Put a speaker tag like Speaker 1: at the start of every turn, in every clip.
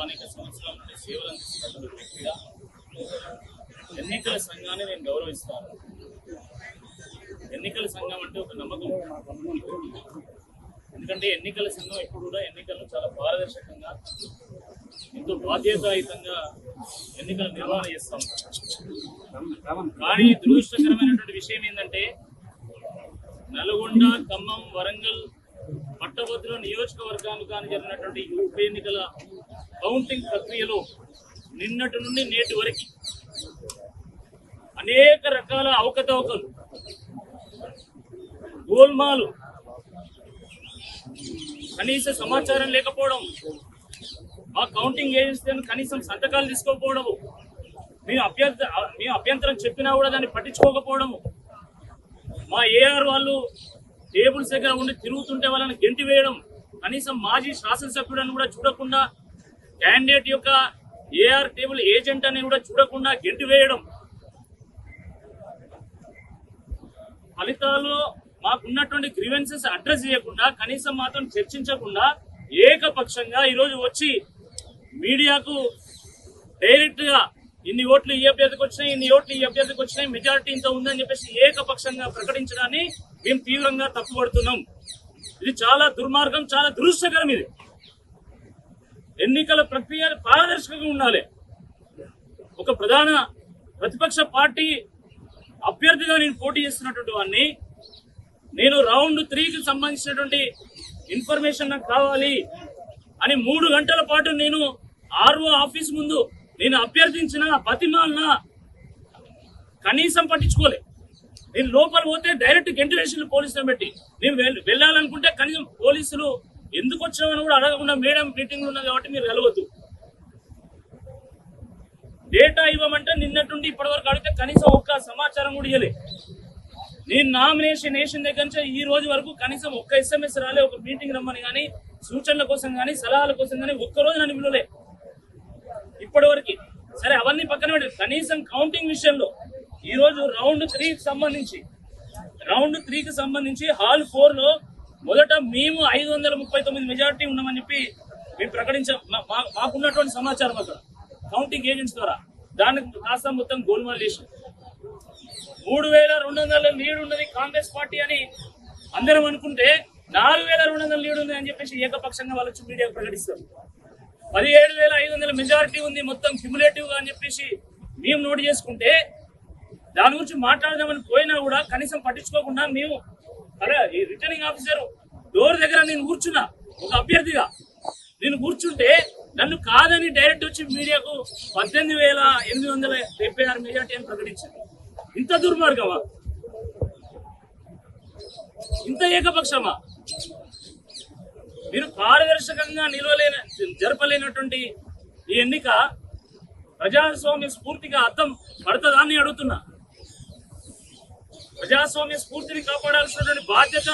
Speaker 1: అనేక సంవత్సరాల నుండి సేవలు అందిస్తున్నటువంటి వ్యక్తిగా ఎన్నికల సంఘాన్ని నేను గౌరవిస్తాను. ఎన్నికల సంఘం అంటే ఒక నమ్మకం. ఎందుకంటే ఎన్నికల సంఘం ఎప్పుడు కూడా ఎన్నికలను చాలా పారదర్శకంగా, ఎంతో బాధ్యతాయుతంగా ఎన్నికల నిర్వహణ చేస్తాం. కానీ దురదృష్టకరమైనటువంటి విషయం ఏంటంటే నల్గొండ, ఖమ్మం, వరంగల్, పట్టభద్రుల నియోజకవర్గాలు కానీ జరిగినటువంటి ఉప ఎన్నికల కౌంటింగ్ ప్రక్రియలో నిన్నటి నుండి నేటి వరకు అనేక రకాల అవకతవకలు, గోల్మాలు, కనీస సమాచారం లేకపోవడం, ఆ కౌంటింగ్ ఏజెన్సీ కనీసం సంతకాలు తీసుకోకపోవడము, మేము అభ్యంతరం చెప్పినా కూడా దాన్ని పట్టించుకోకపోవడము, మా ఏఆర్ వాళ్ళు టేబుల్స్ దగ్గర ఉండి తిరుగుతుంటే వాళ్ళని గెంటి వేయడం, కనీసం మాజీ శాసనసభ్యుడని కూడా చూడకుండా, క్యాండిడేట్ యొక్క ఏఆర్ టేబుల్ ఏజెంట్ అని కూడా చూడకుండా గెంటి వేయడం, ఫలితాల్లో మాకున్నటువంటి గ్రీవెన్సెస్ అడ్రస్ చేయకుండా, కనీసం మాత్రం చర్చించకుండా ఏకపక్షంగా ఈరోజు వచ్చి మీడియాకు డైరెక్ట్ గా ఇన్ని ఓట్లు ఈ అభ్యర్థికి వచ్చినాయి, ఇన్ని ఓట్లు ఈ అభ్యర్థికి వచ్చినాయి, మెజారిటీ ఇంత ఉందని చెప్పేసి ఏకపక్షంగా ప్రకటించడాన్ని మేము తీవ్రంగా తప్పుపడుతున్నాం. ఇది చాలా దుర్మార్గం, చాలా దురదృష్టకరం. ఇది ఎన్నికల ప్రక్రియ పారదర్శకంగా ఉండాలి. ఒక ప్రధాన ప్రతిపక్ష పార్టీ అభ్యర్థిగా నేను పోటీ చేస్తున్నటువంటి వాడిని, నేను రౌండ్ 3కి సంబంధించినటువంటి ఇన్ఫర్మేషన్ నాకు కావాలి అని 3 గంటల పాటు నేను ఆర్ఓ ఆఫీస్ ముందు నేను అభ్యర్థించిన, బతిమాలిన, కనీసం పట్టించుకోలే. నేను లోపల పోతే డైరెక్ట్ గెంటిలేషన్ పోలీసులను పెట్టి నేను వెళ్ళాలనుకుంటే కనీసం పోలీసులు ఎందుకు వచ్చామని కూడా అడగకుండా, మేడం మీటింగ్ ఉన్నది కాబట్టి మీరు వెళ్ళవద్దు, డేటా ఇవ్వమంటే నిన్నటి నుండి ఇప్పటి వరకు అడిగితే కనీసం ఒక్క సమాచారం కూడా ఇవ్వలే. నేను నామినేషన్ వేసిన దగ్గర నుంచి ఈ రోజు వరకు కనీసం ఒక్క SMS రాలే, ఒక మీటింగ్ రమ్మని కానీ, సూచనల కోసం కానీ, సలహాల కోసం కానీ ఒక్కరోజు నన్ను పిలవలే ఇప్పటి వరకు. సరే అవన్నీ పక్కన పెట్టి కనీసం కౌంటింగ్ విషయంలో ఈ రోజు రౌండ్ 3కి సంబంధించి హాల్ 4లో మొదట మేము 539 మెజారిటీ ఉన్నామని చెప్పి మేము ప్రకటించాం. మాకున్నటువంటి సమాచారం అక్కడ కౌంటింగ్ ఏజెంట్స్ ద్వారా దానికి కాస్త మొత్తం గోల్మాల్ చేసి 3200 లీడ్ ఉన్నది కాంగ్రెస్ పార్టీ అని అందరం అనుకుంటే 4200 లీడ్ ఉంది అని చెప్పేసి ఏకపక్షంగా వాళ్ళు వచ్చి మీడియాకు ప్రకటిస్తారు. 17,500 మెజారిటీ ఉంది మొత్తం క్యుములేటివ్ గా అని చెప్పేసి మేము నోట్ చేసుకుంటే, దాని గురించి మాట్లాడదామని పోయినా కూడా కనీసం పట్టించుకోకుండా మేము ఈ రిటర్నింగ్ ఆఫీసర్ డోర్ దగ్గర నేను కూర్చున్నా, ఒక అభ్యర్థిగా నేను కూర్చుంటే నన్ను కాదని డైరెక్ట్ వచ్చి మీడియాకు 18,876 మెజార్టీ అని ప్రకటించింది. ఇంత దుర్మార్గమా? ఇంత ఏకపక్షమా? మీరు పారదర్శకంగా జరపలేనటువంటి ఈ ఎన్నిక ప్రజాస్వామ్య స్ఫూర్తిగా అర్థం పడుతుందా అని అడుగుతున్నా. ప్రజాస్వామ్య స్ఫూర్తిని కాపాడాల్సినటువంటి బాధ్యత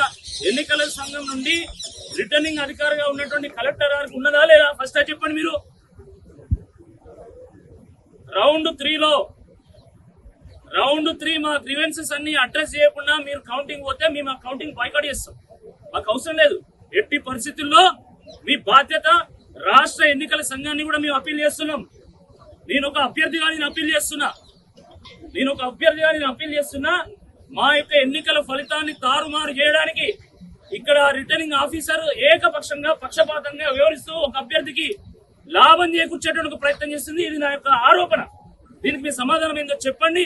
Speaker 1: ఎన్నికల సంఘం నుండి రిటర్నింగ్ అధికారిగా ఉన్నటువంటి కలెక్టర్ గారికి ఉన్నదా లేదా? ఫస్ట్ చెప్పండి. మీరు రౌండ్ 3 మా గ్రీవెన్సెస్ అన్ని అడ్రస్ చేయకుండా మీరు కౌంటింగ్ పోతే మేము ఆ కౌంటింగ్ బాయ్కాట్ చేస్తాం. మాకు అవసరం లేదు. ఎట్టి పరిస్థితుల్లో మీ బాధ్యత రాష్ట్ర ఎన్నికల సంఘాన్ని కూడా మేము అప్పీల్ చేస్తున్నాం. నేను ఒక అభ్యర్థిగా అప్పీల్ చేస్తున్నా. మా యొక్క ఎన్నికల ఫలితాన్ని తారుమారు చేయడానికి ఇక్కడ రిటర్నింగ్ ఆఫీసర్ ఏకపక్షంగా, పక్షపాతంగా వివరిస్తూ ఒక అభ్యర్థికి లాభం చేకూర్చేటువంటి ప్రయత్నం చేస్తుంది. ఇది నా యొక్క ఆరోపణ. దీనికి మీ సమాధానం ఏంటో చెప్పండి.